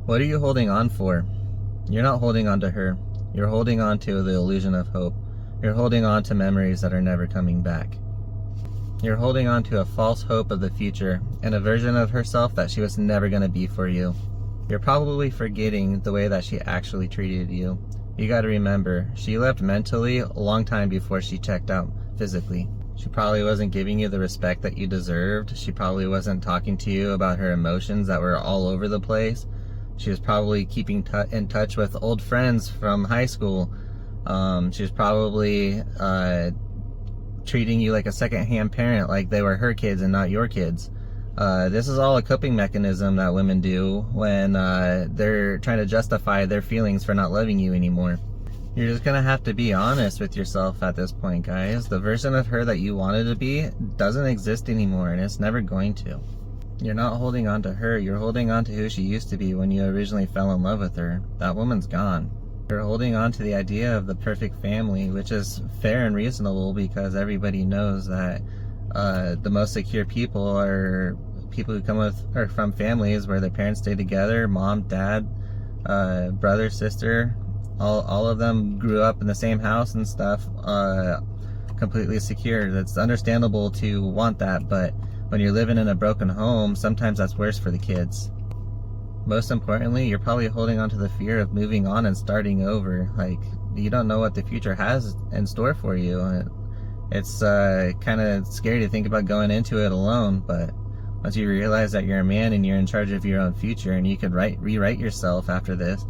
What are you holding on for? You're not holding on to her. You're holding on to the illusion of hope. You're holding on to memories that are never coming back. You're holding on to a false hope of the future and a version of herself that she was never going to be for you. You're probably forgetting the way that she actually treated you. You got to remember, she left mentally a long time before she checked out physically. She probably wasn't giving you the respect that you deserved. She probably wasn't talking to you about her emotions that were all over the place. She was probably keeping in touch with old friends from high school. She was probably treating you like a second-hand parent, like they were her kids and not your kids. This is all a coping mechanism that women do when they're trying to justify their feelings for not loving you anymore. You're just gonna have to be honest with yourself at this point, guys. The version of her that you wanted to be doesn't exist anymore, and it's never going to. You're not holding on to her, you're holding on to who she used to be when you originally fell in love with her. That woman's gone. You're holding on to the idea of the perfect family, which is fair and reasonable because everybody knows that the most secure people are people who come from families where their parents stay together, mom, dad, brother, sister, all of them grew up in the same house and stuff, completely secure. That's understandable to want that, but when you're living in a broken home, sometimes that's worse for the kids. Most importantly, you're probably holding on to the fear of moving on and starting over. Like, you don't know what the future has in store for you. It's kind of scary to think about going into it alone, but once you realize that you're a man and you're in charge of your own future and you could rewrite yourself after this,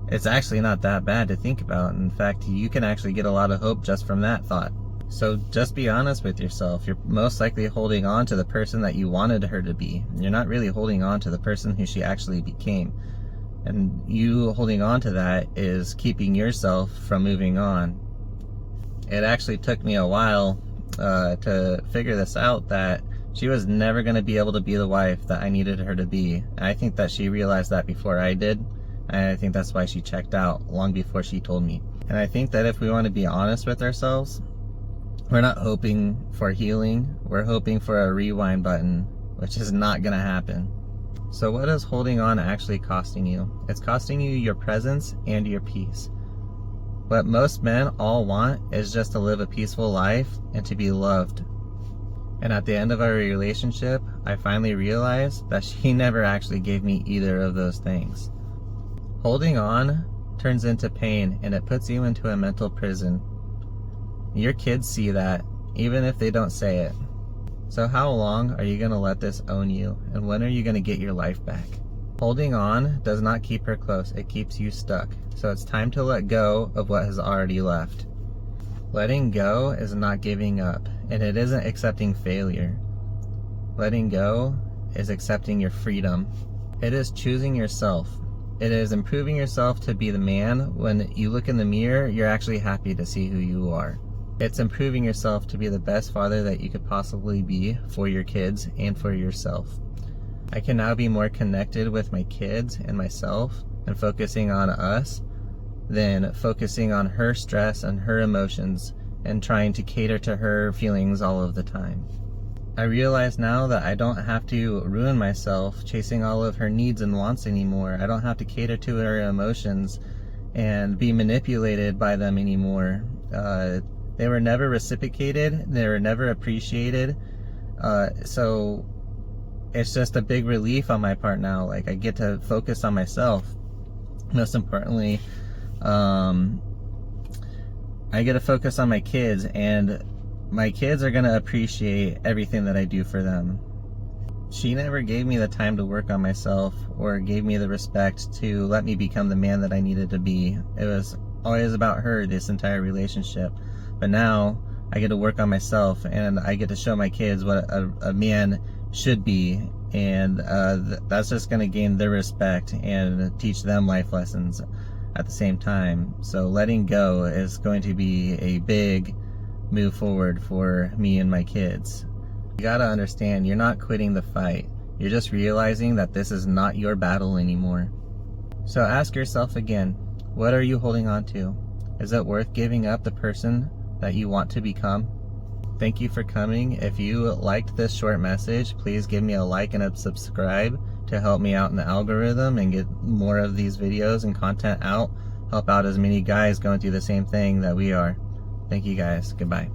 it's actually not that bad to think about. In fact, you can actually get a lot of hope just from that thought. So just be honest with yourself. You're most likely holding on to the person that you wanted her to be. You're not really holding on to the person who she actually became. And you holding on to that is keeping yourself from moving on. It actually took me a while to figure this out, that she was never going to be able to be the wife that I needed her to be. I think that she realized that before I did. And I think that's why she checked out long before she told me. And I think that if we want to be honest with ourselves, we're not hoping for healing, we're hoping for a rewind button, which is not gonna happen. So what is holding on actually costing you? It's costing you your presence and your peace. What most men all want is just to live a peaceful life and to be loved. And at the end of our relationship, I finally realized that she never actually gave me either of those things. Holding on turns into pain, and it puts you into a mental prison. Your kids see that, even if they don't say it. So how long are you going to let this own you, and when are you going to get your life back? Holding on does not keep her close, it keeps you stuck. So it's time to let go of what has already left. Letting go is not giving up, and it isn't accepting failure. Letting go is accepting your freedom. It is choosing yourself. It is improving yourself to be the man. When you look in the mirror, you're actually happy to see who you are. It's improving yourself to be the best father that you could possibly be for your kids and for yourself. I can now be more connected with my kids and myself and focusing on us than focusing on her stress and her emotions and trying to cater to her feelings all of the time. I realize now that I don't have to ruin myself chasing all of her needs and wants anymore. I don't have to cater to her emotions and be manipulated by them anymore. They were never reciprocated, they were never appreciated, so it's just a big relief on my part now. Like, I get to focus on myself. Most importantly, I get to focus on my kids, and my kids are going to appreciate everything that I do for them. She never gave me the time to work on myself or gave me the respect to let me become the man that I needed to be. It was always about her, this entire relationship. But now I get to work on myself, and I get to show my kids what a man should be, and that's just going to gain their respect and teach them life lessons at the same time. So letting go is going to be a big move forward for me and my kids. You gotta understand, you're not quitting the fight. You're just realizing that this is not your battle anymore. So ask yourself again, what are you holding on to? Is it worth giving up the person that you want to become? Thank you for coming. If you liked this short message, please give me a like and a subscribe to help me out in the algorithm and get more of these videos and content out. Help out as many guys going through the same thing that we are. Thank you guys. Goodbye.